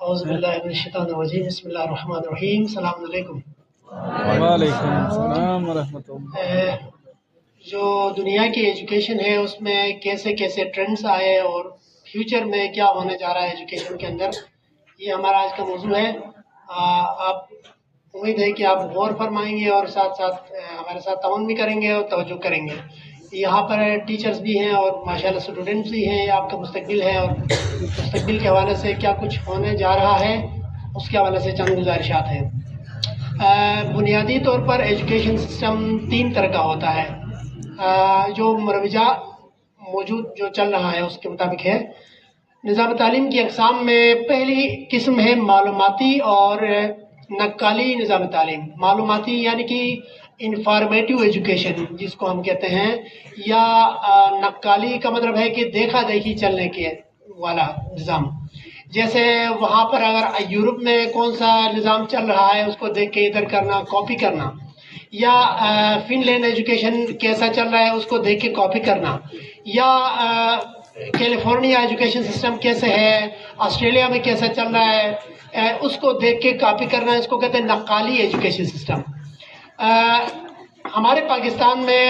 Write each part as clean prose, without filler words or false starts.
اعوذ باللہ من الشیطان الرجیم، بسم اللہ الرحمن الرحیم۔ السلام علیکم۔ وعلیکم السلام ورحمۃ اللہ۔ جو دنیا کی ایجوکیشن ہے اس میں کیسے کیسے ٹرینڈز آئے اور فیوچر میں کیا ہونے جا رہا ہے ایجوکیشن کے اندر، یہ ہمارا آج کا موضوع ہے۔ آپ امید ہے کہ آپ غور فرمائیں گے اور ساتھ ساتھ ہمارے ساتھ تعاون بھی کریں گے اور توجہ کریں گے۔ یہاں پر ٹیچرز بھی ہیں اور ماشاءاللہ اسٹوڈنٹس بھی ہیں، یہ آپ کا مستقبل ہے اور مستقبل کے حوالے سے کیا کچھ ہونے جا رہا ہے اس کے حوالے سے چند گزارشات ہیں۔ بنیادی طور پر ایجوکیشن سسٹم تین طرح کا ہوتا ہے، جو مروجہ موجود جو چل رہا ہے اس کے مطابق ہے۔ نظام تعلیم کی اقسام میں پہلی قسم ہے معلوماتی اور نقالی نظام تعلیم۔ معلوماتی یعنی کہ انفارمیٹیو ایجوکیشن جس کو ہم کہتے ہیں، یا نقالی کا مطلب ہے کہ دیکھا دیکھی چلنے کے والا نظام۔ جیسے وہاں پر اگر یورپ میں کون سا نظام چل رہا ہے اس کو دیکھ کے ادھر کرنا، کاپی کرنا، یا فن لینڈ ایجوکیشن کیسا چل رہا ہے اس کو دیکھ کے کاپی کرنا، یا کیلیفورنیا ایجوکیشن سسٹم کیسے ہے، آسٹریلیا میں کیسا چل رہا ہے، اس کو دیکھ کے کاپی کرنا، اس کو کہتے ہیں نقالی ایجوکیشن سسٹم۔ ہمارے پاکستان میں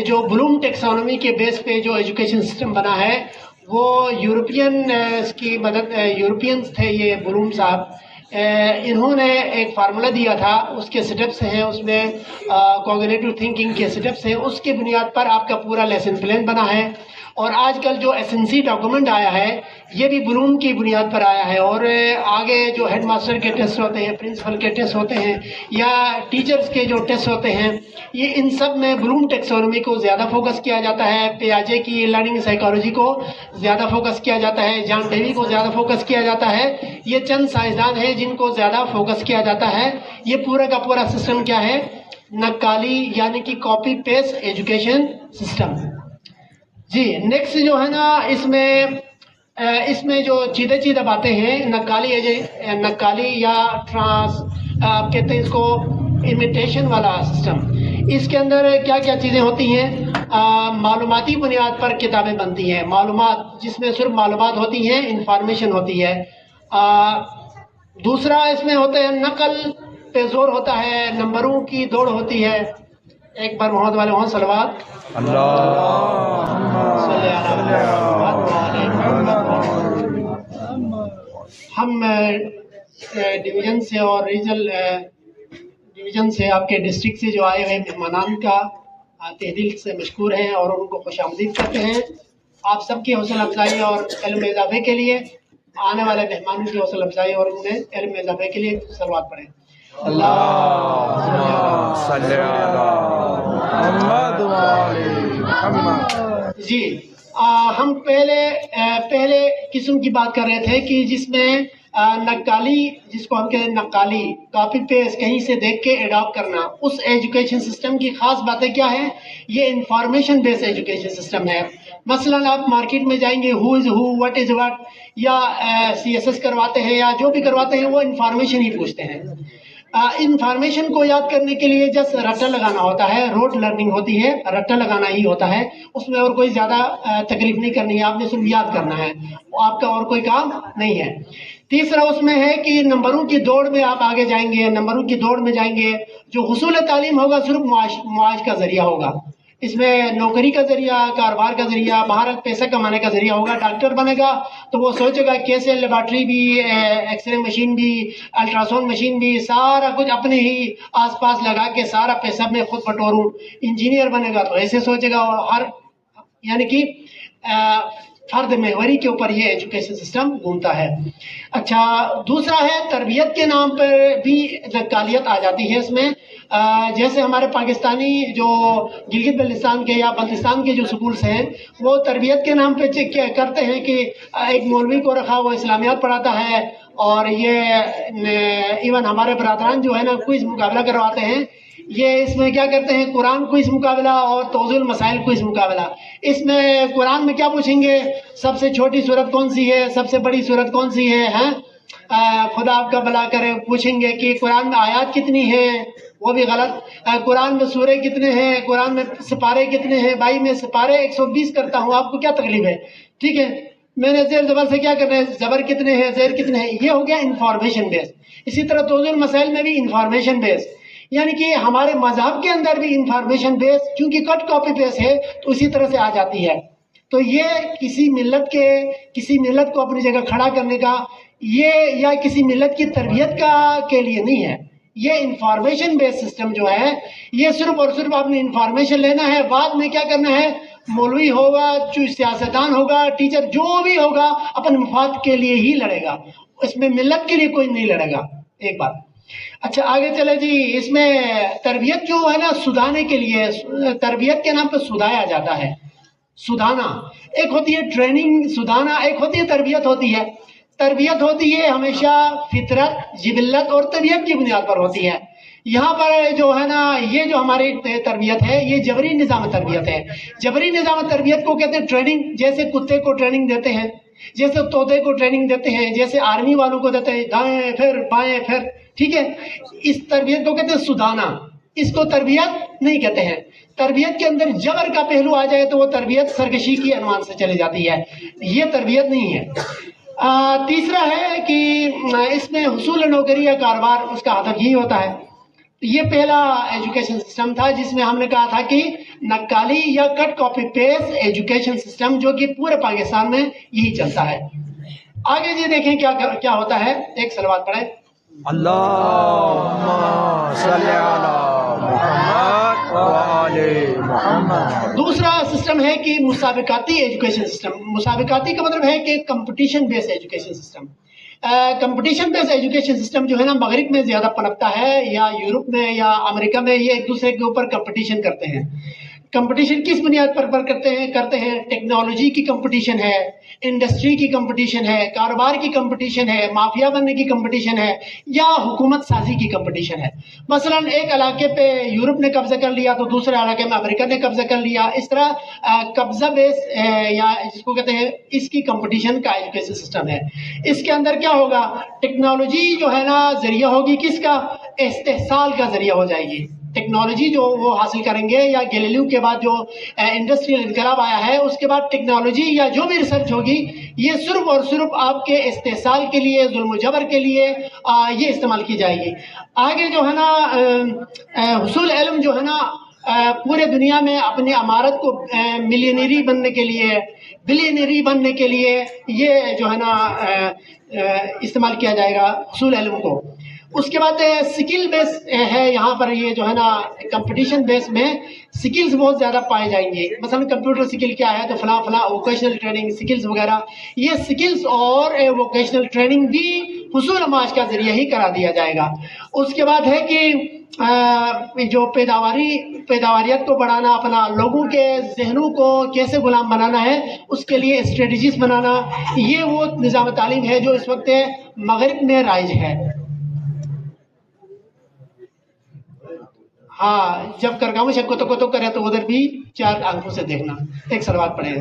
جو بلوم ٹیکسانومی کے بیس پہ جو ایجوکیشن سسٹم بنا ہے وہ یورپینز تھے، یہ بلوم صاحب، انہوں نے ایک فارمولہ دیا تھا، اس کے سٹیپس ہیں، اس میں کوگنیٹو تھنکنگ کے سٹیپس ہیں، اس کے بنیاد پر آپ کا پورا لیسن پلان بنا ہے۔ اور آج کل جو ایسنسی ڈاکومنٹ آیا ہے یہ بھی بلوم کی بنیاد پر آیا ہے، اور آگے جو ہیڈ ماسٹر کے ٹیسٹ ہوتے ہیں، پرنسپل کے ٹیسٹ ہوتے ہیں، یا ٹیچرز کے جو ٹیسٹ ہوتے ہیں، یہ ان سب میں بلوم ٹیکسانومی کو زیادہ فوکس کیا جاتا ہے، پیاجے کی لرننگ سائیکالوجی کو زیادہ فوکس کیا جاتا ہے، جان ڈیوی کو زیادہ فوکس کیا جاتا ہے۔ یہ چند سائنسدان ہیں جن کو زیادہ فوکس کیا جاتا ہے۔ یہ پورا کا پورا سسٹم کیا ہے؟ نقالی یعنی کہ کاپی پیسٹ ایجوکیشن سسٹم۔ جی نیکسٹ جو ہے نا، اس میں جو چیدہ باتیں ہیں، نقالی یا آپ کہتے ہیں اس کو امیٹیشن والا سسٹم۔ اس کے اندر کیا کیا چیزیں ہوتی ہیں؟ معلوماتی بنیاد پر کتابیں بنتی ہیں، معلومات جس میں صرف معلومات ہوتی ہیں، انفارمیشن ہوتی ہے۔ دوسرا اس میں ہوتے ہیں نقل پہ زور ہوتا ہے، نمبروں کی دوڑ ہوتی ہے۔ ایک بار محمد والے وہاں صلوات ہم ڈویژن سے اور ریجنل ڈویژن سے، آپ کے ڈسٹرکٹ سے جو آئے ہوئے مہمانان کا تہ دل سے مشکور ہیں اور ان کو خوش آمدید کرتے ہیں۔ آپ سب کی حوصلہ افزائی اور علم اضافے کے لیے، آنے والے مہمانوں کی حوصلہ افزائی اور ان میں علم اضافے کے لیے صلوات پڑھیں۔ جی ہم پہلے قسم کی بات کر رہے تھے کہ جس میں نقالی، جس کو ہم کہتے ہیں نقالی، کاپی پیسٹ کہیں سے دیکھ کے اڈاپٹ کرنا، اس ایجوکیشن سسٹم کی خاص باتیں کیا ہیں؟ یہ انفارمیشن بیس ایجوکیشن سسٹم ہے۔ مثلا آپ مارکیٹ میں جائیں گے، ہو از ہو، وٹ از وٹ، یا CSS کرواتے ہیں یا جو بھی کرواتے ہیں وہ انفارمیشن ہی پوچھتے ہیں۔ انفارمیشن کو یاد کرنے کے لیے جس رٹا لگانا ہوتا ہے، روٹ لرننگ ہوتی ہے، رٹا لگانا ہی ہوتا ہے، اس میں اور کوئی زیادہ تکلیف نہیں کرنی ہے، آپ نے صرف یاد کرنا ہے، آپ کا اور کوئی کام نہیں ہے۔ تیسرا اس میں ہے کہ نمبروں کی دوڑ میں آپ آگے جائیں گے، نمبروں کی دوڑ میں جائیں گے، جو حصول تعلیم ہوگا صرف معاش کا ذریعہ ہوگا، اس میں نوکری کا ذریعہ، کاروبار کا ذریعہ، باہر پیسہ کمانے کا ذریعہ ہوگا۔ ڈاکٹر بنے گا تو وہ سوچے گا کیسے لیبارٹری بھی، ایکس رے مشین بھی، الٹراساؤنڈ مشین بھی، سارا کچھ اپنے ہی آس پاس لگا کے سارا پیسہ میں خود بٹوروں۔ انجینئر بنے گا تو ایسے سوچے گا، ہر یعنی کہ فرد محوری کے اوپر یہ ایجوکیشن سسٹم گھومتا ہے۔ اچھا دوسرا ہے تربیت کے نام پر بھی نقالیت آ جاتی ہے اس میں۔ جیسے ہمارے پاکستانی جو گلگت بلتستان کے یا بلتستان کے جو سکولز ہیں، وہ تربیت کے نام پہ کرتے ہیں کہ ایک مولوی کو رکھا وہ اسلامیات پڑھاتا ہے، اور یہ ایون ہمارے برادران جو ہے نا کوئز مقابلہ کرواتے ہیں، یہ اس میں کیا کرتے ہیں، قرآن کوئز مقابلہ اور توضیح المسائل کوئز مقابلہ۔ اس میں قرآن میں کیا پوچھیں گے؟ سب سے چھوٹی سورت کون سی ہے، سب سے بڑی سورت کون سی ہے، خدا آپ کا بھلا کرے۔ پوچھیں گے کہ قرآن میں آیات کتنی ہیں، وہ بھی غلط۔ قرآن میں سورے کتنے ہیں، قرآن میں سپارے کتنے ہیں، بھائی میں سپارے 120 کرتا ہوں، آپ کو کیا تکلیف ہے؟ ٹھیک ہے، میں نے زیر زبر سے کیا کرنا ہے، زبر کتنے ہیں، زیر کتنے ہیں، یہ ہو گیا انفارمیشن بیس. اسی طرح توضیح المسائل میں بھی انفارمیشن بیس، یعنی کہ ہمارے مذہب کے اندر بھی انفارمیشن بیس، کیونکہ کٹ کاپی بیس ہے تو اسی طرح سے آ جاتی ہے. تو یہ کسی ملت کو اپنی جگہ کھڑا کرنے کا یہ یا کسی ملت کی تربیت کا کے لیے نہیں ہے. یہ انفارمیشن بیس سسٹم جو ہے یہ صرف اور صرف آپ نے انفارمیشن لینا ہے، بعد میں کیا کرنا ہے، مولوی ہوگا، سیاستدان ہوگا، ٹیچر جو بھی ہوگا اپنے مفاد کے لیے ہی لڑے گا، اس میں ملت کے لیے کوئی نہیں لڑے گا. ایک بات. اچھا آگے چلے جی. اس میں تربیت جو ہے نا سدھانے کے لیے، تربیت کے نام پہ سدھایا جاتا ہے. سدھانا ایک ہوتی ہے ٹریننگ، سدھانا ایک ہوتی ہے تربیت ہوتی ہے. تربیت ہوتی ہے ہمیشہ فطرت، جبلت اور طبیعت کی بنیاد پر ہوتی ہے. یہاں پر جو ہے نا یہ جو ہماری تربیت ہے یہ جبری نظام تربیت ہے. جبری نظام تربیت کو کہتے ہیں ٹریننگ. جیسے کتے کو ٹریننگ دیتے ہیں، جیسے طوطے کو ٹریننگ دیتے ہیں، جیسے آرمی والوں کو دیتے ہیں دائیں پھر بائیں پھر، ٹھیک ہے. اس تربیت کو کہتے ہیں سدھانا، اس کو تربیت نہیں کہتے ہیں. تربیت کے اندر جبر کا پہلو آ جائے تو وہ تربیت سرکشی کی عنوان سے چلی جاتی ہے، یہ تربیت نہیں ہے. تیسرا ہے کہ اس میں حصول نوکری یا کاروبار، اس کا ہدف یہی ہوتا ہے. یہ پہلا ایجوکیشن سسٹم تھا جس میں ہم نے کہا تھا کہ نقالی یا cut copy paste education system, جو کہ پورے پاکستان میں یہی چلتا ہے. آگے جی دیکھیں کیا ہوتا ہے. ایک صلوات پڑھیں. اللہم صلی علی محمد و آل محمد. دوسرا سسٹم ہے کہ مسابقاتی ایجوکیشن سسٹم. مسابقاتی کا مطلب ہے کہ competition base education system. Competition base education system جو ہے نا مغرب میں زیادہ پنپتا ہے، یا یورپ میں یا امریکہ میں. یہ ایک دوسرے کے اوپر کمپٹیشن کرتے ہیں. کمپٹیشن کس بنیاد پر کرتے ہیں؟ ٹیکنالوجی کی کمپٹیشن ہے، انڈسٹری کی کمپٹیشن ہے، کاروبار کی کمپٹیشن ہے، مافیا بننے کی کمپٹیشن ہے، یا حکومت سازی کی کمپٹیشن ہے. مثلا ایک علاقے پہ یورپ نے قبضہ کر لیا تو دوسرے علاقے میں امریکہ نے قبضہ کر لیا. اس طرح قبضہ بیس یا جس کو کہتے ہیں اس کی کمپٹیشن کا ایجوکیشن سسٹم ہے. اس کے اندر کیا ہوگا، ٹیکنالوجی جو ہے نا ذریعہ ہوگی کس کا، استحصال کا ذریعہ ہو جائے گی. ٹیکنالوجی جو وہ حاصل کریں گے، یا گیلیلیو کے بعد جو انڈسٹریل انقلاب آیا ہے اس کے بعد ٹیکنالوجی یا جو بھی ریسرچ ہوگی یہ صرف اور صرف آپ کے استحصال کے لیے، ظلم و جبر کے لیے یہ استعمال کی جائے گی. آگے جو ہے نا حصول علم جو ہے نا پورے دنیا میں اپنی عمارت کو ملینری بننے کے لیے، بلینری بننے کے لیے یہ جو ہے نا استعمال کیا جائے گا حصول علم کو. اس کے بعد سکل بیس ہے. یہاں پر یہ جو ہے نا کمپٹیشن بیس میں سکلز بہت زیادہ پائے جائیں گے. مثلا کمپیوٹر سکل کیا ہے تو فلاں ووکیشنل ٹریننگ سکلز وغیرہ. یہ سکلز اور ووکیشنل ٹریننگ بھی حصول معاش کا ذریعہ ہی کرا دیا جائے گا. اس کے بعد ہے کہ جو پیداواریت کو بڑھانا، اپنا لوگوں کے ذہنوں کو کیسے غلام بنانا ہے اس کے لیے اسٹریٹجیز بنانا. یہ وہ نظام تعلیم ہے جو اس وقت مغرب میں رائج ہے. ہاں جب کرگاؤں شکو تو کرے تو ادھر بھی 4 آنکھوں سے دیکھنا. ایک صلوات پڑھیں.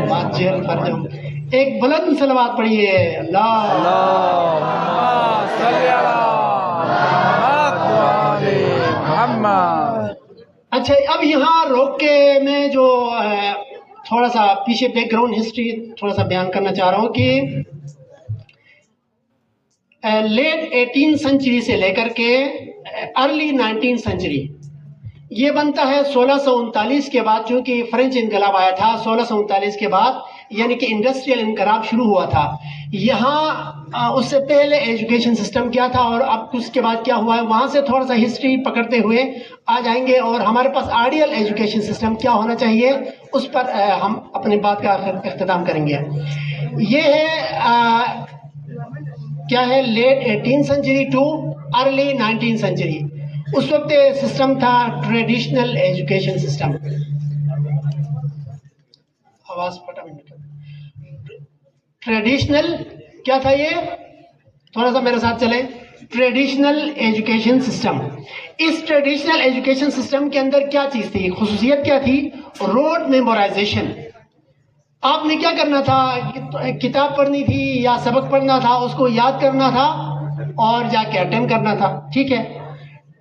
بات جہل پر جاؤں. ایک بلند صلوات پڑھیے. اللہ اچھا اب یہاں روک کے میں جو تھوڑا سا پیچھے بیک گراؤنڈ ہسٹری تھوڑا سا بیان کرنا چاہ رہا ہوں کہ لیٹ 18 سنچری سے لے کر کے ارلی 19 سنچری یہ بنتا ہے 1639 کے بعد. چونکہ فرینچ انقلاب آیا تھا 1639 کے بعد، یعنی کہ انڈسٹریل انقلاب شروع ہوا تھا. یہاں اس سے پہلے ایجوکیشن سسٹم کیا تھا اور اب اس کے بعد کیا ہوا ہے، وہاں سے تھوڑا سا ہسٹری پکڑتے ہوئے آ جائیں گے. اور ہمارے پاس آئیڈیل ایجوکیشن سسٹم کیا ہونا چاہیے اس پر ہم اپنی بات کا اختتام کریں گے. یہ ہے کیا ہے، late 18 century to early 19 century. اس وقت سسٹم تھا ٹریڈیشنل ایجوکیشن سسٹم. آواز پھٹا ٹریڈیشنل کیا تھا، یہ تھوڑا سا میرے ساتھ چلیں. Traditional education system. اس ٹریڈیشنل ایجوکیشن سسٹم کے اندر کیا چیز تھی، خصوصیت کیا تھی؟ Rote memorisation. آپ نے کیا کرنا تھا، کتاب پڑھنی تھی یا سبق پڑھنا تھا، اس کو یاد کرنا تھا اور جا کے اٹینڈ کرنا تھا. ٹھیک ہے.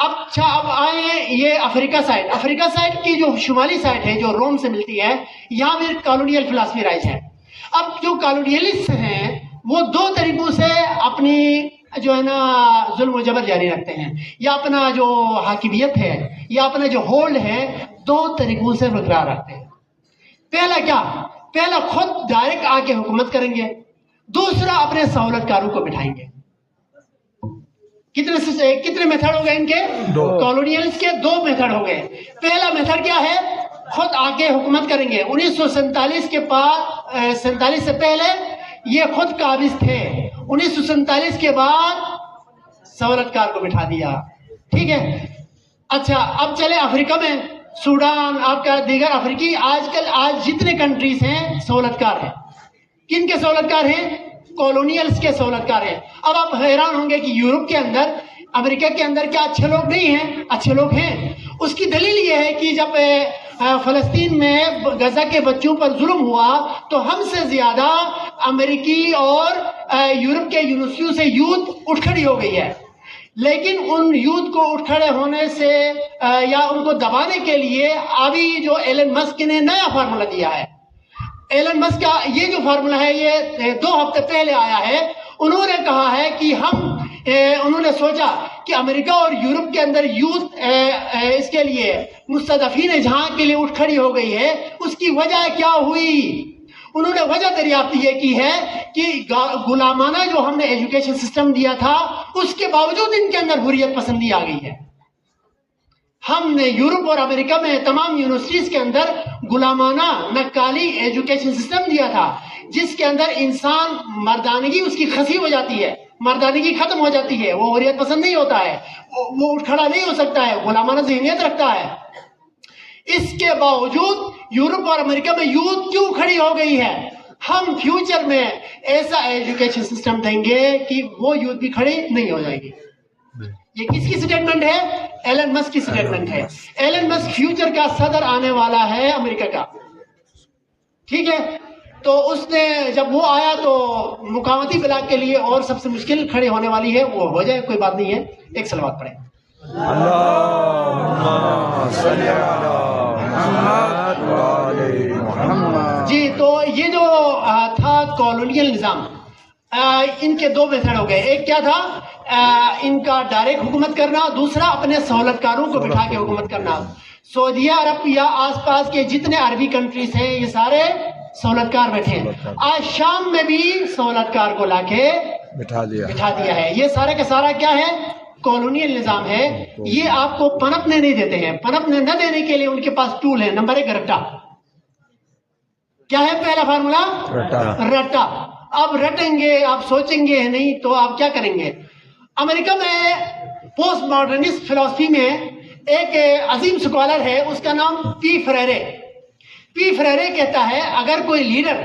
اب آئے یہ افریقہ سائڈ کی جو شمالی سائڈ ہے جو روم سے ملتی ہے، یہاں بھی کالونیل فلسفی رائج ہے۔ اب جو کالونیلسٹ ہیں وہ دو طریقوں سے اپنی جو ہے نا ظلم و جبر جاری رکھتے ہیں، یا اپنا جو حاکمیت ہے یا اپنا جو ہولڈ ہے دو طریقوں سے برقرار رکھتے ہیں۔ پہلا خود ڈائریکٹ آ کے حکومت کریں گے، دوسرا اپنے سہولت کاروں کو بٹھائیں گے۔ کتنے میتھڈ ہو گئے ان کے؟ کالونیلز کے دو میتھڈ ہو گئے۔ پہلا میتھڈ کیا ہے؟ خود آ کے حکومت کریں گے۔ 1947 کے بعد 47 سے پہلے یہ خود قابض تھے، 1947 کے بعد سہولت کار کو بٹھا دیا، ٹھیک ہے۔ اچھا اب چلے افریقہ میں، سوڈان، آپ کا دیگر افریقی آج جتنے کنٹریز ہیں سہولت کار ہیں۔ کن کے سہولت کار ہیں؟ کالونیلز کے سہولت کار ہیں۔ اب آپ حیران ہوں گے کہ یورپ کے اندر، امریکہ کے اندر کیا اچھے لوگ نہیں ہیں؟ اچھے لوگ ہیں۔ اس کی دلیل یہ ہے کہ جب فلسطین میں غزہ کے بچوں پر ظلم ہوا تو ہم سے زیادہ امریکی اور یورپ کے یونیورسٹیوں سے یوتھ اٹھ کھڑی ہو گئی ہے، لیکن ان یوتھ کو اٹھ کھڑے ہونے سے یا ان کو دبانے کے لیے ابھی جو ایلن مسک نے نیا فارمولا دیا ہے، ایلن مسک کا یہ جو فارمولا ہے یہ 2 ہفتے پہلے آیا ہے۔ انہوں نے کہا ہے کہ انہوں نے سوچا کہ امریکہ اور یورپ کے اندر یوتھ اس کے لیے مستضعفین جہاں کے لیے اٹھ کھڑی ہو گئی ہے، اس کی وجہ کیا ہوئی؟ انہوں نے وجہ دریافت یہ کی ہے کہ غلامانہ جو ہم نے ایجوکیشن سسٹم دیا تھا اس کے باوجود ان کے اندر حریت پسندی آ گئی ہے۔ ہم نے یورپ اور امریکہ میں تمام یونیورسٹیز کے اندر غلامانہ نکالی ایجوکیشن سسٹم دیا تھا، جس کے اندر انسان مردانگی اس کی خسی ہو جاتی ہے، مردانگی ختم ہو جاتی ہے، وہ حریت پسند نہیں ہوتا ہے، وہ اٹھ کھڑا نہیں ہو سکتا ہے، غلامانہ ذہنیت رکھتا ہے۔ اس کے باوجود یورپ اور امریکہ میں یوتھ کیوں کھڑی ہو گئی ہے؟ ہم فیوچر میں ایسا ایجوکیشن سسٹم دیں گے کہ وہ یوتھ بھی کھڑی نہیں ہو جائے گی۔ یہ کس کی سٹیٹمنٹ ہے؟ ایلن مسک کی سٹیٹمنٹ ہے۔ ایلن مسک فیوچر کا صدر آنے والا ہے امریکہ کا، ٹھیک ہے۔ تو اس نے جب وہ آیا تو مقامتی بلاک کے لیے اور سب سے مشکل کھڑے ہونے والی ہے، وہ ہو جائے، کوئی بات نہیں ہے۔ ایک صلوات پڑھیں۔ اللہم صلی علی محمد و آل محمد۔ جی تو یہ جو تھا کالونیل نظام، ان کے 2 میتھڈ ہو گئے۔ ایک کیا تھا؟ ان کا ڈائریکٹ حکومت کرنا، دوسرا اپنے سہولت کاروں کو بٹھا کے حکومت کرنا۔ سعودیہ عرب یا آس پاس کے جتنے عربی کنٹریز ہیں یہ سارے سہولت کار بیٹھے ہیں۔ آج شام میں بھی سہولت کار کو لا کے بٹھا دیا ہے۔ یہ سارے کا سارا کیا ہے؟ کالونیل نظام ہے۔ یہ آپ کو پنپنے نہیں دیتے ہیں، پنپنے نہ دینے کے لیے ان کے پاس ٹول ہے۔ نمبر 1 رٹا۔ کیا ہے پہلا فارمولا؟ رٹا۔ اب رٹیں گے، آپ سوچیں گے نہیں تو آپ کیا کریں گے؟ امریکہ میں پوسٹ ماڈرنسٹ فلسفی میں ایک عظیم سکالر ہے، اس کا نام پی فریرے۔ پی فریرے کہتا ہے اگر کوئی لیڈر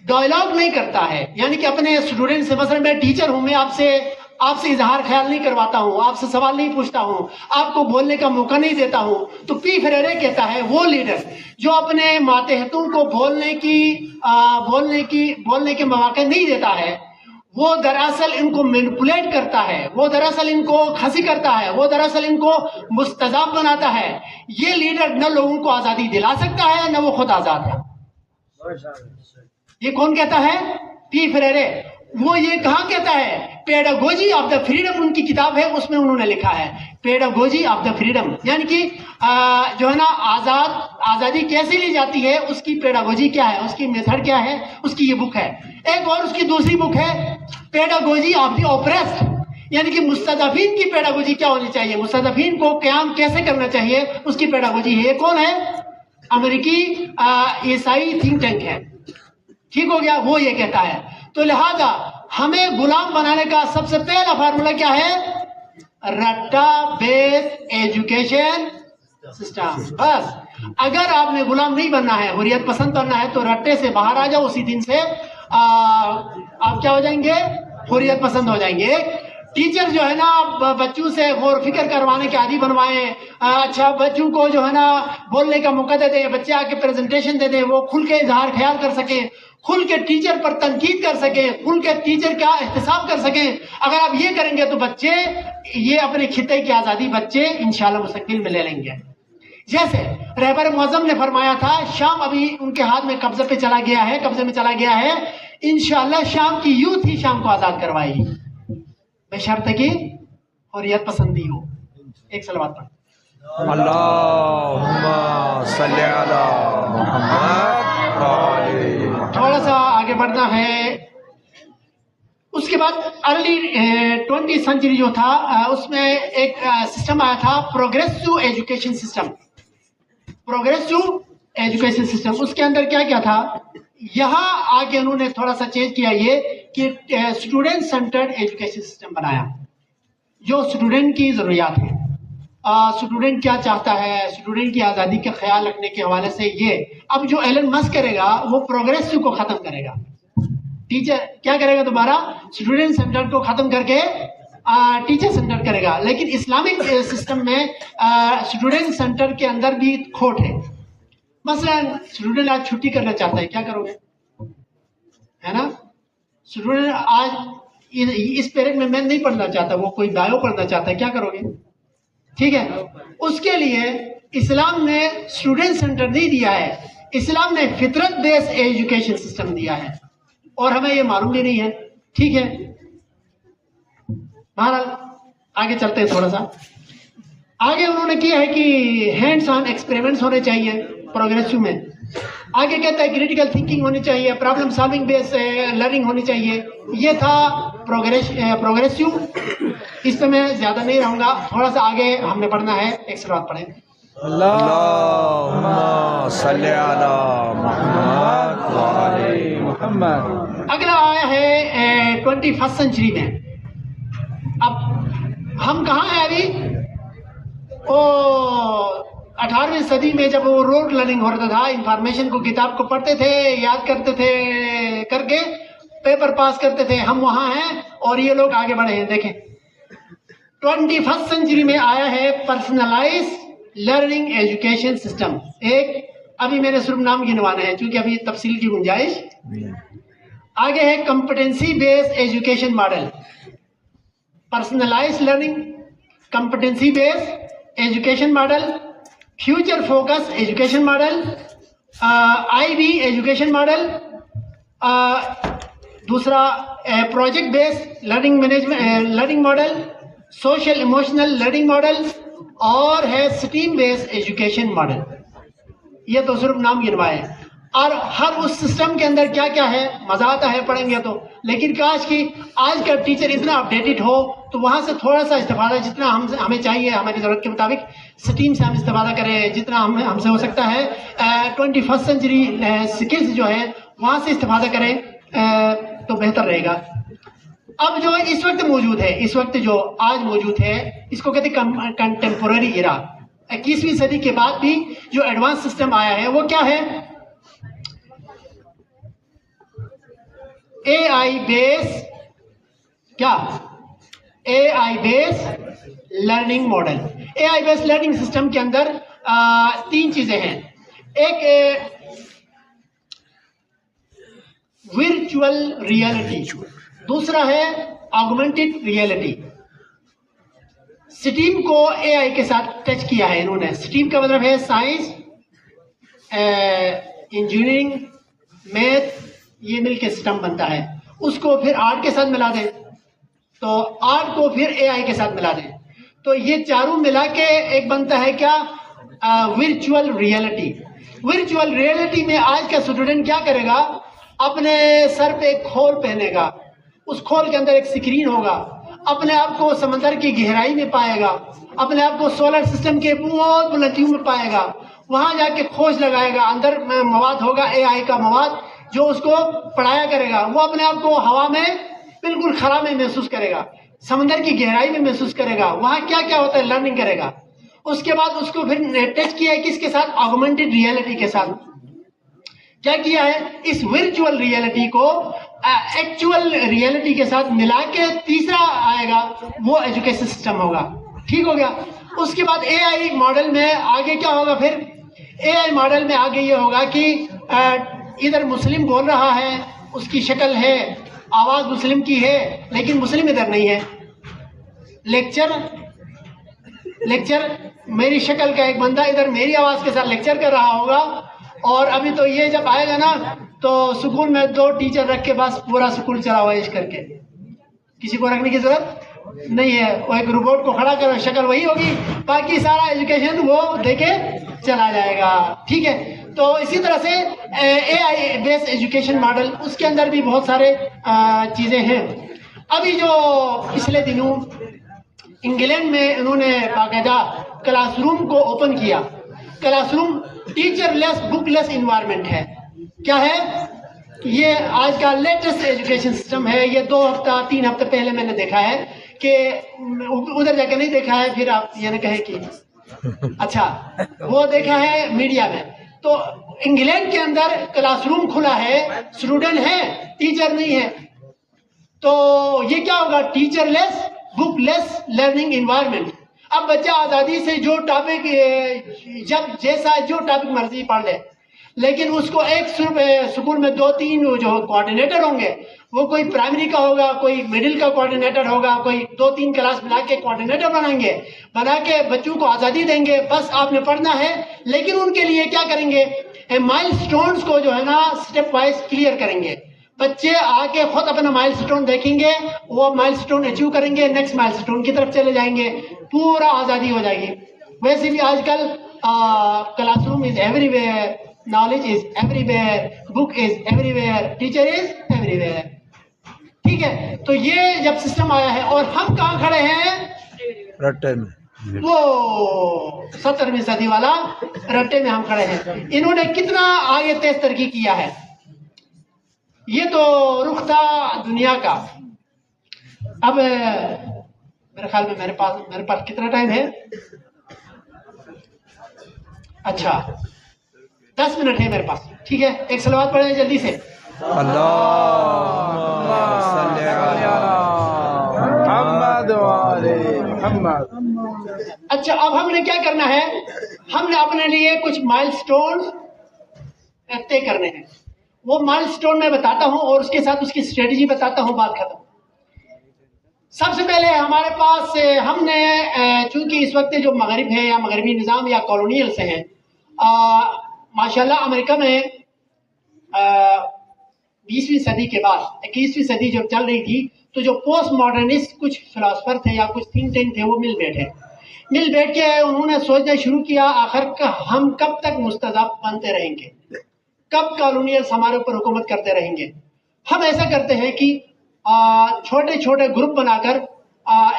ڈائلاگ نہیں کرتا ہے، یعنی کہ اپنے اسٹوڈنٹ سے، مثلا میں ٹیچر ہوں، میں آپ سے اظہار خیال نہیں کرواتا ہوں، آپ سے سوال نہیں پوچھتا ہوں، آپ کو بولنے کا موقع نہیں دیتا ہوں، تو پی فریرے کہتا ہے وہ لیڈر جو اپنے ماتحتوں کو بولنے کے مواقع نہیں دیتا ہے، وہ دراصل ان کو مینپولیٹ کرتا ہے، وہ دراصل ان کو کھسی کرتا ہے، وہ دراصل ان کو مستضعف بناتا ہے۔ یہ لیڈر نہ لوگوں کو آزادی دلا سکتا ہے نہ وہ خود آزاد ہے۔ یہ کون کہتا ہے؟ پی فریرے۔ وہ یہ کہاں کہتا ہے؟ Pedagogy of the freedom in کی کتاب ہے، اس میں انہوں نے لکھا ہے پیڈاگوجی آف دا فریڈم، یعنی کہ جو ہے نا آزادی کیسے لی جاتی ہے، اس کی پیڈاگوجی کیا ہے، اس کی میتھڈ کیا ہے، اس کی یہ بک ہے۔ ایک اور اس کی دوسری بک ہے پیڈاگوجی آف دی اوپریسڈ، یعنی کہ مستضعفین کی پیڈاگوجی کیا ہونی چاہیے، مستضعفین کو قیام کیسے کرنا چاہیے، اس کی پیڈاگوجی ہے۔ یہ کون ہے؟ امریکی عیسائی تھنک ٹینک ہے، ٹھیک ہو گیا۔ وہ یہ کہتا ہے تو لہذا ہمیں غلام بنانے کا سب سے پہلا فارمولا کیا ہے؟ رٹا بیس ایجوکیشن سسٹم۔ بس اگر آپ نے غلام نہیں بننا ہے، حریت پسند بننا ہے، تو رٹے سے باہر آ جاؤ، اسی دن سے آپ کیا ہو جائیں گے؟ حریت پسند ہو جائیں گے۔ ٹیچر جو ہے نا بچوں سے غور فکر کروانے کے عادی بنوائیں، اچھا بچوں کو جو ہے نا بولنے کا موقع دے دیں، بچے آ کے پریزنٹیشن دے دیں، وہ کھل کے اظہار خیال کر سکیں، کھل کے ٹیچر پر تنقید کر سکیں، کھل کے ٹیچر کا احتساب کر سکیں. اگر آپ یہ کریں گے تو بچے یہ اپنے خطے کی آزادی بچے انشاءاللہ مستقبل میں لے لیں گے. جیسے رہبر معظم نے فرمایا تھا شام ابھی ان کے ہاتھ میں قبضے میں چلا گیا ہے، انشاءاللہ شام کی یوتھ ہی شام کو آزاد کروائے گی، بشرط کہ حریت پسندی ہو. ایک صلوات پڑھ. اللہم صلی علی محمد وعلی محمد. تھوڑا سا آگے بڑھنا ہے. اس کے بعد ارلی 20 سینچری جو تھا اس میں ایک سسٹم آیا تھا پروگریسو ایجوکیشن سسٹم. اس کے اندر کیا تھا، یہاں آگے انہوں نے تھوڑا سا چینج کیا یہ کہ اسٹوڈنٹ سینٹرڈ ایجوکیشن سسٹم بنایا جو اسٹوڈنٹ کی ضروریات ہیں. اسٹوڈنٹ کیا چاہتا ہے، اسٹوڈنٹ کی آزادی کا خیال رکھنے کے حوالے سے یہ اب جو ایلن مسک کرے گا وہ پروگریسو کو ختم کرے گا. ٹیچر کیا کرے گا، دوبارہ اسٹوڈنٹ سینٹر کو ختم کر کے ٹیچر سینٹر کرے گا. لیکن اسلامک سسٹم میں اسٹوڈنٹ سینٹر کے اندر بھی کھوٹ ہے. مثلا اسٹوڈنٹ آج چھٹی کرنا چاہتا ہے، کیا کرو گے، ہے نا. اسٹوڈنٹ آج اس پیریڈ میں نہیں پڑھنا چاہتا، وہ کوئی بایو پڑھنا چاہتا ہے، کیا کرو گے. ٹھیک ہے، اس کے لیے اسلام نے اسٹوڈنٹ سینٹر نہیں دیا ہے، اسلام نے فطرت بیس ایجوکیشن سسٹم دیا ہے اور ہمیں یہ معلوم بھی نہیں ہے. ٹھیک ہے، بہرحال آگے چلتے ہیں. تھوڑا سا آگے انہوں نے کیا ہے کہ ہینڈس آن ایکسپیریمنٹس ہونے چاہیے پروگریسو میں. آگے کہتا ہے کریٹیکل تھنکنگ ہونی چاہیے، پرابلم سالونگ بیس لرننگ ہونی چاہیے. یہ تھا پروگریسو. اس پہ میں زیادہ نہیں رہوں گا، تھوڑا سا آگے ہم نے پڑھنا ہے. ایک سلوات پڑھیں. اللہم صلی علی محمد وعلی محمد. اگلا آیا ہے 21 سینچری میں. اب ہم کہاں ہیں ابھی، 18ویں صدی میں جب وہ روڈ لرننگ ہوتا تھا، انفارمیشن کو کتاب کو پڑھتے تھے، یاد کرتے تھے، کر کے پیپر پاس کرتے تھے. ہم وہاں ہیں اور یہ لوگ آگے بڑھے ہیں. دیکھیں 21 سینچری میں آیا ہے پرسنلائز لرننگ ایجوکیشن سسٹم. ایک ابھی میں نے صرف نام گنوانا ہے چونکہ ابھی تفصیل کی گنجائش. آگے ہے competency base education model. Personalise learning, competency base education model, future focus education model, I B education model. دوسرا project base learning model, social emotional learning model اور ہے سٹیم بیس ایجوکیشن ماڈل. یہ تو صرف نام گنوائے. اور ہر اس سسٹم کے اندر کیا کیا ہے، مزہ آتا ہے پڑھیں گے تو. لیکن کاش کہ آج کا ٹیچر اتنا اپڈیٹڈ ہو تو وہاں سے تھوڑا سا استفادہ جتنا ہمیں چاہیے ہماری ضرورت کے مطابق سٹیم سے ہم استفادہ کریں جتنا ہم سے ہو سکتا ہے. 21 سینچری سکلز جو ہے وہاں سے استفادہ کریں تو بہتر رہے گا. اب جو اس وقت موجود ہے، اس وقت جو آج موجود ہے، اس کو کہتے ہیں کنٹمپورری ایرا. 21ویں صدی کے بعد بھی جو ایڈوانس سسٹم آیا ہے وہ کیا ہے، اے آئی بیس لرننگ ماڈل. اے آئی بیس لرننگ سسٹم کے اندر 3 چیزیں ہیں. ایک ورچوئل ریئلٹی، دوسرا ہے آگمنٹڈ ریئلٹی. سٹیم کو اے آئی کے ساتھ ٹچ کیا ہے انہوں نے. سٹیم کا مطلب ہے سائنس، انجینئرنگ، میتھ، یہ مل کے سسٹم بنتا ہے. اس کو پھر آرٹ کے ساتھ ملا دیں تو آرٹ کو پھر اے آئی کے ساتھ ملا دیں تو یہ چاروں ملا کے ایک بنتا ہے کیا، ورچوئل ریئلٹی. ورچوئل ریئلٹی میں آج کا اسٹوڈنٹ کیا کرے گا، اپنے سر پہ ایک کھول پہنے گا، اس کھول کے اندر ایک اسکرین ہوگا، اپنے آپ کو سمندر کی گہرائی میں پائے گا، اپنے آپ کو سولر سسٹم کے بہت بلندیوں میں پائے گا. وہاں جا کے کھوج لگائے گا، اندر مواد ہوگا اے آئی کا مواد جو اس کو پڑھایا کرے گا. وہ اپنے آپ کو ہوا میں بالکل خلا میں محسوس کرے گا، سمندر کی گہرائی میں محسوس کرے گا، وہاں کیا کیا ہوتا ہے لرننگ کرے گا. اس کے بعد اس کو پھر ٹچ کیا ہے کس کے ساتھ، آگمنٹڈ ریئلٹی کے ساتھ. کیا کیا ہے، اس ورچوئل ریئلٹی کو ایکچوئل ریئلٹی کے ساتھ ملا کے تیسرا آئے گا وہ ایجوکیشن سسٹم ہوگا. ٹھیک ہو گیا. اس کے بعد اے آئی ماڈل میں آگے کیا ہوگا، پھر اے آئی ماڈل میں آگے یہ ہوگا کہ ادھر مسلم بول رہا ہے، اس کی شکل ہے، آواز مسلم کی ہے، لیکن مسلم ادھر نہیں ہے. لیکچر میری شکل کا ایک بندہ ادھر میری آواز کے ساتھ لیکچر کر رہا ہوگا، اور ابھی تو یہ جب آئے گا نا تو سکول میں 2 ٹیچر رکھ کے بس پورا سکول چلا ہوا ہے کر کے، کسی کو رکھنے کی ضرورت نہیں ہے. وہ ایک روبوٹ کو کھڑا کرو، شکل وہی ہوگی، باقی سارا ایجوکیشن وہ دے کے چلا جائے گا. ٹھیک ہے، تو اسی طرح سے اے آئی بیس ایجوکیشن ماڈل، اس کے اندر بھی بہت سارے چیزیں ہیں. ابھی جو پچھلے دنوں انگلینڈ میں انہوں نے باقاعدہ کلاس روم کو اوپن کیا. کلاس روم ٹیچر لیس بک لیس انوائرمنٹ ہے. کیا ہے یہ؟ آج کا لیٹسٹ ایجوکیشن سسٹم ہے. یہ 2 ہفتہ 3 ہفتے پہلے میں نے دیکھا ہے، کہ ادھر جا کے نہیں دیکھا ہے، پھر آپ یہ نہ کہیں کہ اچھا وہ دیکھا ہے میڈیا میں. تو انگلینڈ کے اندر کلاس روم کھلا ہے، اسٹوڈنٹ ہے، ٹیچر نہیں ہے. تو یہ کیا ہوگا؟ ٹیچر لیس بک لیس لرننگ انوائرمنٹ. اب بچہ آزادی سے جو ٹاپک جب جیسا جو ٹاپک مرضی پڑھ لے، لیکن اس کو ایک سکول میں 2-3 جو کوآرڈینیٹر ہوں گے، وہ کوئی پرائمری کا ہوگا، کوئی مڈل کا کوآرڈینیٹر ہوگا، کوئی 2-3 کلاس ملا کے کوآرڈینیٹر بنائیں گے، بنا کے بچوں کو آزادی دیں گے، بس آپ نے پڑھنا ہے. لیکن ان کے لیے کیا کریں گے؟ مائل سٹونز کو جو ہے نا سٹیپ وائز کلیئر کریں گے. بچے آ کے خود اپنا مائل سٹون دیکھیں گے، وہ مائل سٹون اچیو کریں گے، نیکسٹ مائل سٹون کی طرف چلے جائیں گے، پورا آزادی ہو جائے گی. ویسے بھی آج کل class room is every where, knowledge is every where, book is every where, teacher is every where. ٹھیک ہے، تو یہ جب سسٹم آیا ہے، اور ہم کہاں کھڑے ہیں؟ رٹے میں. وہ 17ویں صدی والا رٹے میں ہم کھڑے ہیں. انہوں نے کتنا آگے تیز ترقی کیا ہے. یہ تو رخ تھا دنیا کا. اب میرے خیال میں میرے پاس کتنا ٹائم ہے؟ اچھا 10 منٹ ہے میرے پاس. ٹھیک ہے، ایک صلوات پڑھیں جلدی سے. اللہم صلی علی محمد وعلی محمد. اچھا، اب ہم نے کیا کرنا ہے؟ ہم نے اپنے لیے کچھ مائل سٹون طے کرنے ہیں. وہ مائل سٹون میں بتاتا ہوں، اور اس کے ساتھ اس کی اسٹریٹجی بتاتا ہوں. بات ختم. سب سے پہلے ہمارے پاس ہم نے چونکہ اس وقت جو مغرب ہے یا مغربی نظام یا کالونیل سے ہیں، ماشاءاللہ امریکہ میں 20ویں صدی کے بعد 21ویں صدی جب چل رہی تھی، تو جو پوسٹ ماڈرنسٹ کچھ فلاسفر تھے یا کچھ تھنک ٹینک تھے، وہ مل بیٹھ کے انہوں نے سوچنا شروع کیا، آخر ہم کب تک مستضعف بنتے رہیں گے، کب کالونیلز ہمارے اوپر حکومت کرتے رہیں گے. ہم ایسا کرتے ہیں کہ چھوٹے چھوٹے گروپ بنا کر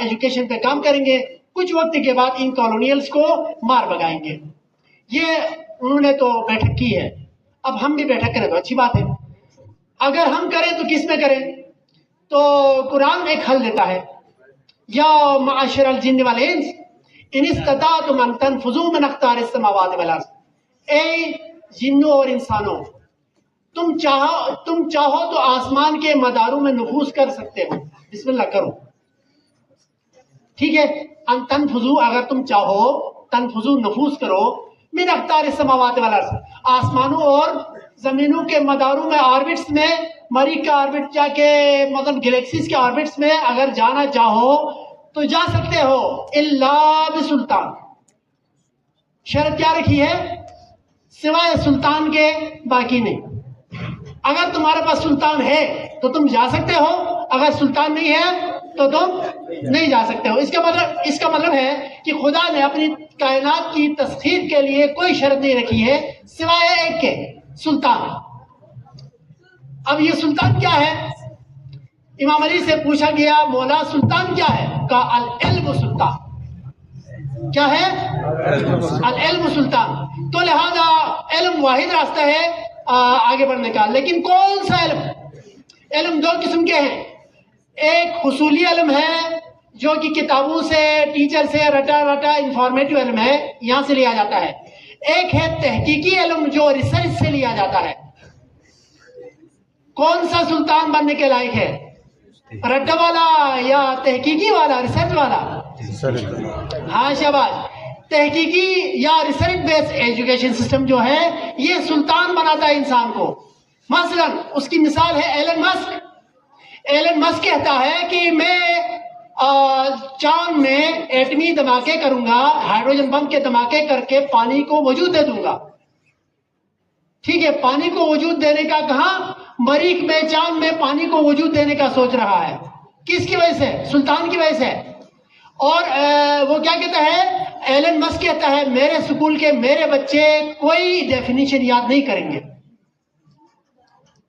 ایجوکیشن پہ کام کریں گے. کچھ وقت کے بعد ان کالونیلز کو مار بگائیں گے. یہ انہوں نے تو بیٹھک کی ہے. اب ہم بھی بیٹھک کریں تو اچھی بات ہے. اگر ہم کریں تو کس میں کریں؟ تو قرآن ایک حل دیتا ہے، یا معاشر الجن والانس ان استطعتم ان تنفذوا من اقطار السماوات والارض. اے جنوں اور انسانوں، تم چاہو تو آسمان کے مداروں میں نفوذ کر سکتے ہو. بسم اللہ کرو. ٹھیک ہے، ان تنفذوا، اگر تم چاہو، تنفذوا نفوذ کرو، من اقطار السماوات والارض، آسمانوں اور زمینوں کے مداروں میں، آربٹس میں، مریخ کا آربٹ جا کے، مطلب گلیکسیز کے آربٹس میں اگر جانا چاہو تو جا سکتے ہو، الا بسلطان. شرط کیا رکھی ہے؟ سوائے سلطان کے باقی نہیں. اگر تمہارے پاس سلطان ہے تو تم جا سکتے ہو، اگر سلطان نہیں ہے تو تم نہیں جا سکتے ہو. اس کا مطلب ہے کہ خدا نے اپنی کائنات کی تسخیر کے لیے کوئی شرط نہیں رکھی ہے سوائے ایک کے، سلطان. اب یہ سلطان کیا ہے؟ امام علی سے پوچھا گیا، مولا سلطان کیا ہے؟ کہا العلم سلطان. کیا ہے؟ العلم سلطان. تو لہذا علم واحد راستہ ہے آگے بڑھنے کا. لیکن کون سا علم؟ علم 2 قسم کے ہیں. ایک حصولی علم ہے جو کہ کتابوں سے، ٹیچر سے رٹا انفارمیٹو علم ہے، یہاں سے لیا جاتا ہے. ایک ہے تحقیقی علم جو ریسرچ سے لیا جاتا ہے. کون سا سلطان بننے کے لائق ہے؟ رٹا والا یا تحقیقی والا، ریسرچ والا؟ ہاں شاباش. تحقیقی یا ریسرچ بیس ایجوکیشن سسٹم جو ہے یہ سلطان بناتا ہے انسان کو. مثلا اس کی مثال ہے ایلن مسک. ایلن مسک کہتا ہے کہ میں چاند میں ایٹمی دھماکے کروں گا، ہائیڈروجن بم کے دھماکے کر کے پانی کو وجود دے دوں گا. ٹھیک ہے، پانی کو وجود دینے کا کہاں؟ مریخ میں، چاند میں پانی کو وجود دینے کا سوچ رہا ہے. کس کی وجہ سے؟ سلطان کی وجہ سے. اور وہ کیا کہتا ہے؟ ایلن مسک کہتا ہے میرے اسکول کے میرے بچے کوئی ڈیفینیشن یاد نہیں کریں گے.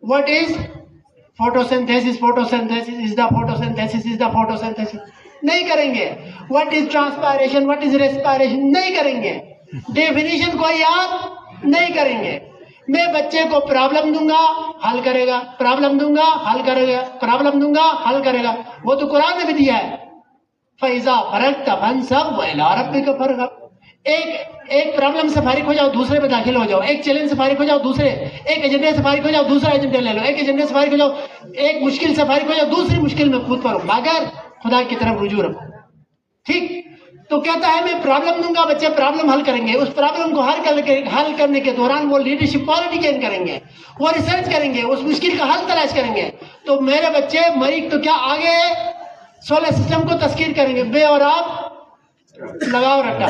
What is photosynthesis? Photosynthesis is the photosynthesis is the photosynthesis. نہیں کریں گے. What is transpiration? What is respiration? نہیں کریں گے. ڈیفینیشن کو یاد نہیں کریں گے. میں بچے کو پرابلم دوں گا حل کرے گا، پرابلم دوں گا حل کرے گا، پرابلم دوں گا حل کرے گا. وہ تو قرآن نے بھی دیا ہے. فَإِذَا فَرَغْتَ فَانْصَبْ وَإِلَىٰ رَبِّكَ فَارْغَب. ایک پرابلم سے فارغ ہو جاؤ، دوسرے پہ داخل ہو جاؤ. ایک چیلنج سے فارغ ہو جاؤ، دوسرے. ایک ایجنڈے سے فارغ ہو جاؤ، دوسرا ایجنڈے لے لو. ایک ایجنڈے سے فارغ ہو جاؤ، ایک مشکل سے فارغ ہو جاؤ، دوسری مشکل میں خود پڑھو، مگر خدا کی طرف رجوع رکھو. ٹھیک. تو کہتا ہے میں پرابلم دوں گا، بچے پرابلم حل کریں گے. اس پرابلم کو حل کرنے کے دوران وہ لیڈرشپ کوالٹی گین کریں گے، وہ ریسرچ کریں گے، اس مشکل کا حل تلاش کریں گے. تو میرے بچے مریخ تو کیا آگے سولر سسٹم کو تسخیر کریں گے. بے اور آپ لگاؤ رٹا.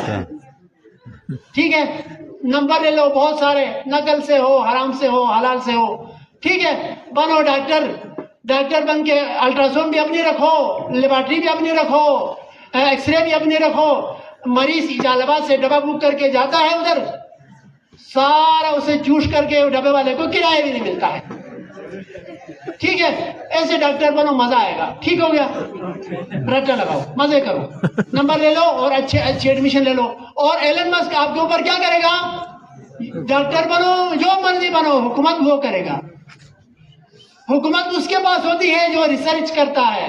ٹھیک ہے، نمبر لے لو بہت سارے، نقل سے ہو، حرام سے ہو، حلال سے ہو. ٹھیک ہے، بنو ڈاکٹر. ڈاکٹر بن کے الٹراساؤنڈ بھی اپنی رکھو، لیبارٹری بھی اپنی رکھو، ایکس رے بھی اپنی رکھو. مریض جلال آباد سے ڈبہ بک کر کے جاتا ہے ادھر، سارا اسے چوش کر کے ڈبے والے کو کرایہ بھی نہیں ملتا ہے. ٹھیک ہے، ایسے ڈاکٹر بنو، مزہ آئے گا. ٹھیک ہو گیا، رٹا لگاؤ، مزے کرو، نمبر لے لو اور اچھے ایڈمیشن لے لو. اور ایلن مسک آپ کے اوپر کیا کرے گا؟ ڈاکٹر بنو، جو مرضی بنو، حکومت وہ کرے گا. حکومت اس کے پاس ہوتی ہے جو ریسرچ کرتا ہے.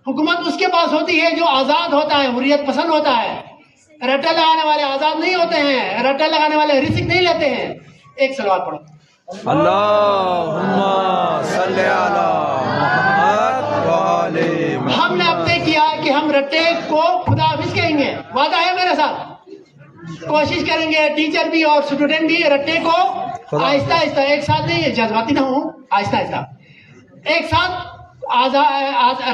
حکومت اس کے پاس ہوتی ہے جو آزاد ہوتا ہے، حریت پسند ہوتا ہے. رٹا لگانے والے آزاد نہیں ہوتے ہیں، رٹا لگانے والے رزق نہیں لیتے ہیں. ایک سلوات پڑھو. اللہم صلی علی محمد وآل محمد. ہم نے اب طے کیا کہ ہم رٹے کو خدا حافظ کہیں گے. وعدہ ہے میرے ساتھ؟ کوشش کریں گے ٹیچر بھی اور اسٹوڈنٹ بھی رٹے کو آہستہ آہستہ، ایک ساتھ نہیں، جذباتی نہ ہوں، آہستہ آہستہ ایک ساتھ.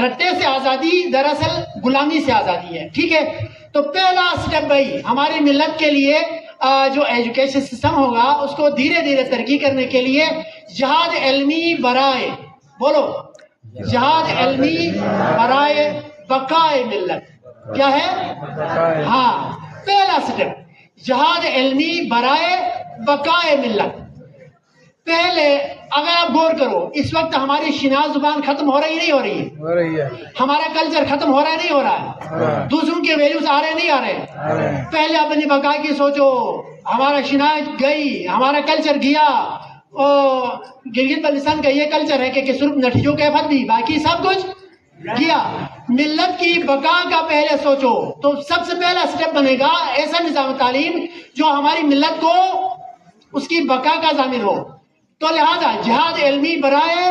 رٹے سے آزادی دراصل غلامی سے آزادی ہے. ٹھیک ہے، تو پہلا سٹیپ بھائی ہماری ملت کے لیے جو ایجوکیشن سسٹم ہوگا اس کو دھیرے دھیرے ترقی کرنے کے لیے جہاد علمی برائے، بولو، جہاد علمی برائے بقائے ملت. کیا ہے؟ ہاں، پہلا سٹیپ جہاد علمی برائے بقائے ملت. پہلے اگر آپ غور کرو، اس وقت ہماری شناس زبان ختم ہو رہی نہیں ہو رہی ہے؟ ہمارا کلچر ختم ہو رہا ہے نہیں ہو رہا ہے؟ دوسروں کے ویلیوز آ رہے نہیں آ رہے؟ پہلے اپنی بقا کی سوچو. ہمارا شناخت گئی، ہمارا کلچر گیا. گلگت بلتستان کا یہ کلچر ہے کہ صرف نتیجوں کے فت بھی، باقی سب کچھ گیا. ملت کی بقا کا پہلے سوچو. تو سب سے پہلا سٹیپ بنے گا ایسا نظام تعلیم جو ہماری ملت کو اس کی بقا کا ضامن ہو. تو لہذا جہاد علمی برائے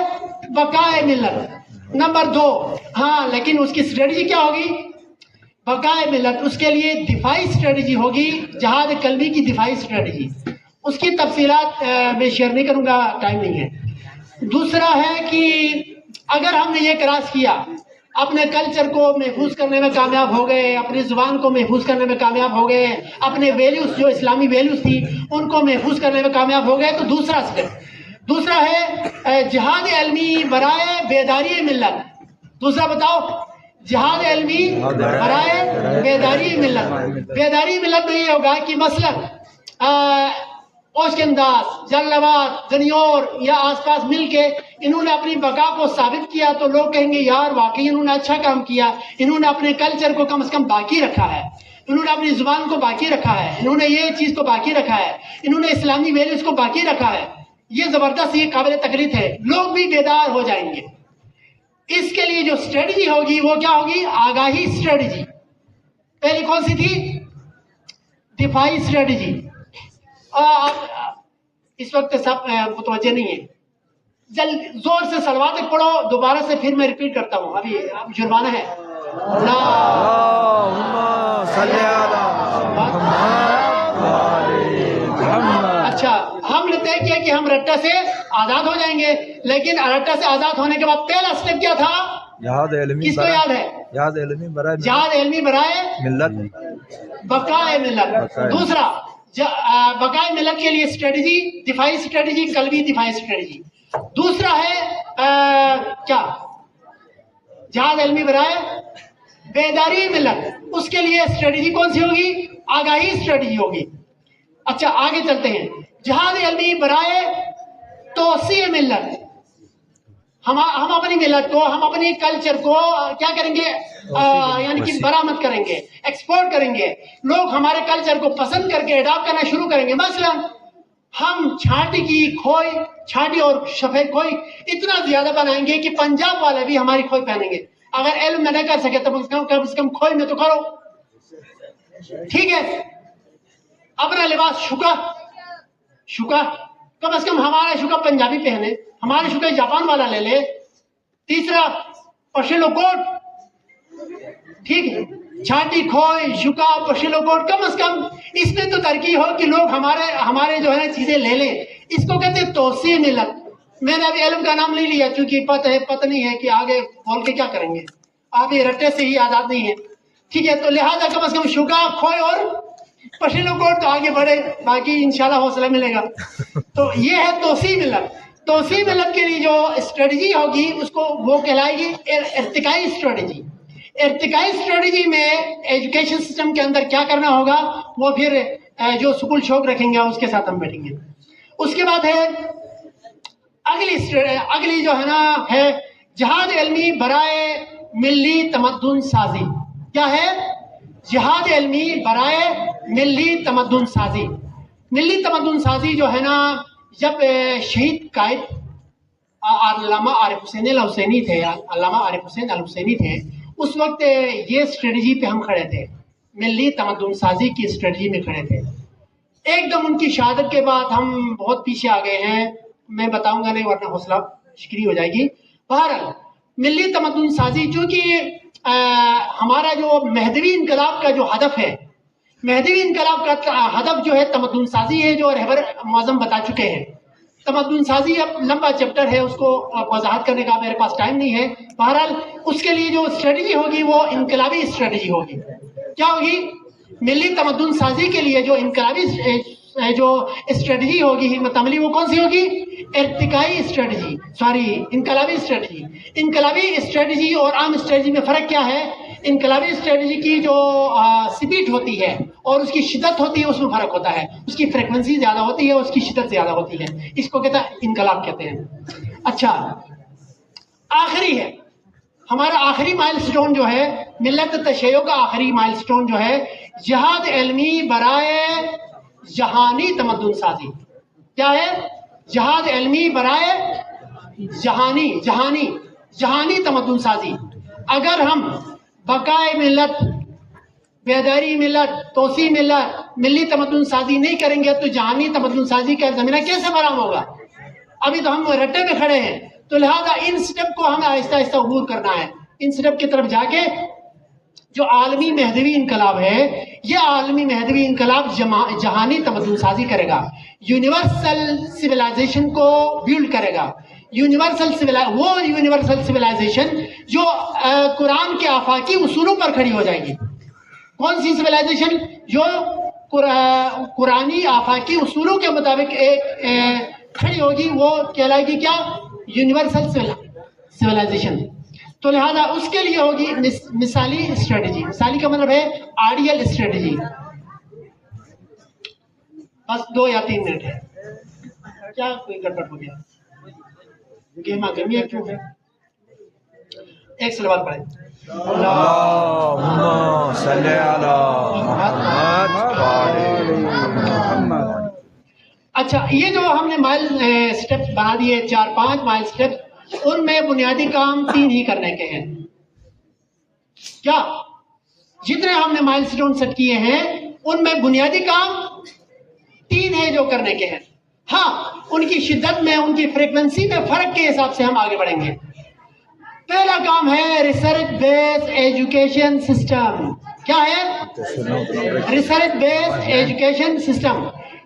بقائے ملت. نمبر 2، ہاں لیکن اس کی اسٹریٹجی کیا ہوگی؟ بقائے ملت، اس کے لیے دفاعی اسٹریٹجی ہوگی، جہاد قلبی کی دفاعی اسٹریٹجی. اس کی تفصیلات میں شیئر نہیں کروں گا، ٹائم نہیں ہے. دوسرا ہے کہ اگر ہم نے یہ کراس کیا، اپنے کلچر کو محفوظ کرنے میں کامیاب ہو گئے، اپنی زبان کو محفوظ کرنے میں کامیاب ہو گئے، اپنے ویلیوز جو اسلامی ویلیوز تھی ان کو محفوظ کرنے میں کامیاب ہو گئے، تو دوسرا ہے جہاد علمی برائے بیداری ملت. دوسرا بتاؤ، جہاد علمی برائے بیداری ملت. بیداری ملت میں یہ ہوگا کہ مثلا اوشکن داس، جلال آباد، گنیور یا آس پاس مل کے انہوں نے اپنی بقا کو ثابت کیا تو لوگ کہیں گے یار واقعی انہوں نے اچھا کام کیا، انہوں نے اپنے کلچر کو کم از کم باقی رکھا ہے، انہوں نے اپنی زبان کو باقی رکھا ہے، انہوں نے یہ چیز کو باقی رکھا ہے، انہوں نے اسلامی ویلیوز کو باقی رکھا ہے. یہ زبردست، یہ قابل تقلید ہے. لوگ بھی بیدار ہو جائیں گے. اس کے لیے جو اسٹریٹجی ہوگی وہ کیا ہوگی؟ آگاہی اسٹریٹجی. پہلی کون سی تھی؟ دفاعی اسٹریٹجی. اس وقت سب متوجہ نہیں ہے، جلد زور سے صلوات پڑھو. دوبارہ سے پھر میں ریپیٹ کرتا ہوں، ابھی جرمانہ ہے. اچھا، ہم ہم نے طے کیا کہ ہم رٹا سے آزاد ہو جائیں گے، لیکن رٹا سے آزاد ہونے کے بعد پہلا اسٹیپ کیا تھا؟ جہاد علمی کس کو یاد ہے؟ جہاد علمی برائے جہاد علمی برائے ملت، بقائے ملت۔ دوسرا بقائے ملت کے لیے اسٹریٹجی، دفاعی اسٹریٹجی، قلبی دفاعی اسٹریٹجی۔ دوسرا ہے کیا؟ جہاد علمی برائے بیداری ملت، اس کے لیے اسٹریٹجی کون سی ہوگی؟ آگاہی اسٹریٹجی ہوگی۔ اچھا آگے چلتے ہیں، جہاد علمی برائے توسیع ملت، ہم اپنی ملت کو، ہم اپنی کلچر کو کیا کریں گے؟ یعنی کہ برآمد کریں گے، ایکسپورٹ کریں گے، لوگ ہمارے کلچر کو پسند کر کے اڈاپٹ کرنا شروع کریں گے۔ مثلا ہم چھاٹی کی کھوئی، چھاٹی اور سفید کھوئی اتنا زیادہ بنائیں گے کہ پنجاب والے بھی ہماری کھوئی پہنیں گے۔ اگر علم میں نہ کر سکے تو کم سے کم کھوئی میں تو کرو، ٹھیک ہے؟ اپنا لباس شکا کم از کم ہمارا شکا پنجابی پہنے، ہمارا شکا جاپان والا لے لے۔ تیسرا پشلو کوٹ، ٹھیک ہے؟ چھاٹی کھوئی، شکا، پشلو کوٹ، کم از کم اس میں تو ترقی ہو کہ لوگ ہمارے جو ہے چیزیں لے لیں۔ اس کو کہتے ہیں توسیع ملت۔ میں نے ابھی علم کا نام نہیں لیا چونکہ پتہ نہیں ہے کہ آگے بول کے کیا کریں گے، آپ یہ رٹے سے ہی آزاد نہیں ہیں، ٹھیک ہے؟ تو لہٰذا کم از کم شکا، کھوئی اور پشلو کوٹ تو آگے بڑھے، باقی انشاءاللہ حوصلہ ملے گا۔ تو یہ ہے توسیع ملت۔ توسیع ملت کے لیے جو اسٹریٹجی ہوگی اس کو وہ کہلائے گی ارتقائی اسٹریٹجی۔ ارتقائی اسٹریٹجی میں ایجوکیشن سسٹم کے اندر کیا کرنا ہوگا وہ پھر جو سکول شوق رکھیں گے اس کے ساتھ ہم بیٹھیں گے۔ اس کے بعد ہے اگلی جو ہے نا ہے جہاد علمی برائے ملی تمدن سازی۔ کیا ہے؟ جہاد علمی برائے ملی تمدن سازی۔ ملی تمدن سازی جو ہے نا، جب شہید قائد علامہ عارف حسین الحسینی تھے، علامہ عارف حسین الحسینی تھے، اس وقت یہ اسٹریٹجی پہ ہم کھڑے تھے، ملی تمدن سازی کی اسٹریٹجی میں کھڑے تھے۔ ایک دم ان کی شہادت کے بعد ہم بہت پیچھے آ گئے ہیں، میں بتاؤں گا نہیں ورنہ حوصلہ شکنی ہو جائے گی۔ بہرحال ملی تمدن سازی، چونکہ ہمارا جو مہدوی انقلاب کا جو ہدف ہے، مہدوی انقلاب کا ہدف جو ہے تمدن سازی ہے، جو رہبر معظم بتا چکے ہیں۔ تمدن سازی اب لمبا چیپٹر ہے، اس کو وضاحت کرنے کا میرے پاس ٹائم نہیں ہے۔ بہرحال اس کے لیے جو اسٹریٹجی ہوگی وہ انقلابی اسٹریٹجی ہوگی۔ کیا ہوگی؟ ملی تمدن سازی کے لیے جو انقلابی جو اسٹریٹجی ہوگی حکمت عملی، وہ کون سی ہوگی؟ ارتقائی اسٹریٹجی، انقلابی اسٹریٹجی۔ انقلابی اسٹریٹجی اور عام اسٹریٹجی میں فرق کیا ہے؟ انقلابی اسٹریٹجی کی جو سپیڈ ہوتی ہے اور اس کی شدت ہوتی ہے، اس میں فرق ہوتا ہے۔ اس کی فریکوینسی زیادہ ہوتی ہے، اس کی شدت زیادہ ہوتی ہے، اس کو کہتا ہے انقلاب کہتے ہیں۔ اچھا آخری ہے ہمارا آخری مائل سٹون جو ہے ملت تشیع کا آخری مائل سٹون جو ہے جہاد علمی برائے جہانی تمدن سازی۔ کیا ہے؟ جہاد علمی برائے جہانی تمدن سازی۔ اگر ہم بقائے ملت، بیداری ملت، توسیع ملت، ملی تمدن سازی نہیں کریں گے تو جہانی تمدن سازی کا زمینہ کیسے فراہم ہوگا؟ ابھی تو ہم رٹے میں کھڑے ہیں، تو لہذا ان سٹیپ کو ہمیں آہستہ آہستہ عبور کرنا ہے۔ ان سٹیپ کی طرف جا کے جو عالمی مہدوی انقلاب ہے، یہ عالمی مہدوی انقلاب جہانی تمدن سازی کرے گا، یونیورسل سویلائزیشن کو بیلڈ کرے گا۔ وہ یونیورسل سویلائزیشن جو قرآن کے آفاقی اصولوں پر کھڑی ہو جائے گی۔ کون سی سویلائزیشن؟ جو قرآنی آفاقی اصولوں کے مطابق کھڑی ہوگی، وہ کہلائے گی کیا؟ Universal civilisation. تو لہذا اس کے لیے ہوگی مثالی اسٹریٹجی۔ مثالی کا مطلب ہے آئیڈیل اسٹریٹجی۔ بس 2 یا 3 منٹ ہے، کیا کوئی گڑبڑ ہو گیا؟ گہما گرمی ہے کیوں ہے؟ ایک سلوات پڑھیں۔ اللہم صلی علی محمد۔ اچھا یہ جو ہم نے مائل سٹیپ بنا دیے 4-5 مائل سٹیپ، ان میں بنیادی کام 3 ہی کرنے کے ہیں۔ کیا؟ جتنے ہم نے مائل سٹون سیٹ کیے ہیں ان میں بنیادی کام 3 ہے جو کرنے کے ہیں۔ ہاں ان کی شدت میں، ان کی فریکوینسی میں فرق کے حساب سے ہم آگے بڑھیں گے۔ پہلا کام ہے ریسرچ بیس ایجوکیشن سسٹم۔ کیا ہے؟ ریسرچ بیس ایجوکیشن سسٹم۔